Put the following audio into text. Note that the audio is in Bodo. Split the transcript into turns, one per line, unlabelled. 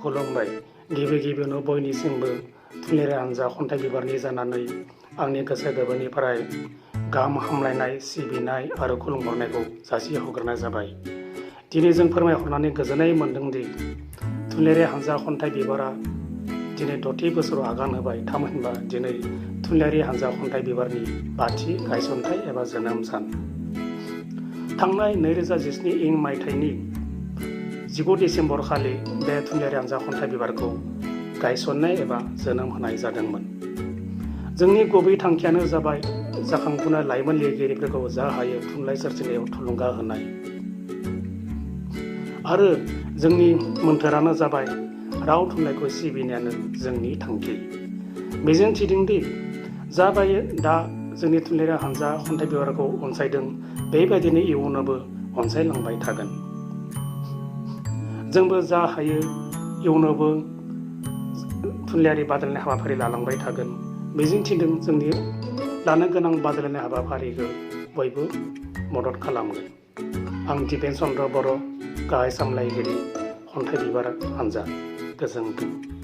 खुलुमबाय। गिबियावनो बयनिसिमबो थुनलाइयारि हान्जा खन्थाइ बिबारनि जानानै आंनि गोसो गोरबोनिफ्राय गाहाम हामलायनाय, सिबिनाय आरो खुलुमहरनायखौ जासिहरग्रोनाय जाबाय। दिनै जों फोरमायहरनानै गोजोननाय मोन्दोंदि थुनलाइयारि हान्जा खन्थाइ बिबारा दिनै 6थि बोसोराव आगान होबाय। थामहिनबा दिनै थुनलाइयारि हान्जा खन्थाइ बिबारनि 5थि गायसनथाइ एबा जोनोम सान। थांनाय 2017 मायथाइनि 19 डिसेम्बर खालि बे थुनलाइयारि हान्जा खन्थाइ बिबारखौ गायसननाय एबा जोनोम होनाय जादोंमोन। जोंनि गुबै थांखियानो जाबाय जाखांफुनाय लाइमोन लिरगिरिफोरखौ जा हायो थुनलाइ सोरजिनायाव थुलुंगा होनाय। आरो जोंनि मोन्थोरानो जाबाय राव थुनलाइखौ सिबिनायानो जोंनि थांखि। मिजिं थिदोंदि जाबाय दा जोंनि थुनलाइयारि हान्जा खन्थाइ बिबारखौ अनसायदों, बेबायदिनो इयुनावबो अनसायलांबाय थागोन। जोंबो जा हायो इयुनावबो थुनलाइयारि बादायलायनाय हाबाफारि लालांबाय थागोन। मिजिं थिदों जोंनि लानो गोनां बादायलायनाय हाबाफारिखौ बयबो मदद खालामगोन। आं दिपेन चन्द्र बर', गाहाय सामलायगिरि खन्थाइ बिबार हान्जा। गोजोन्थों।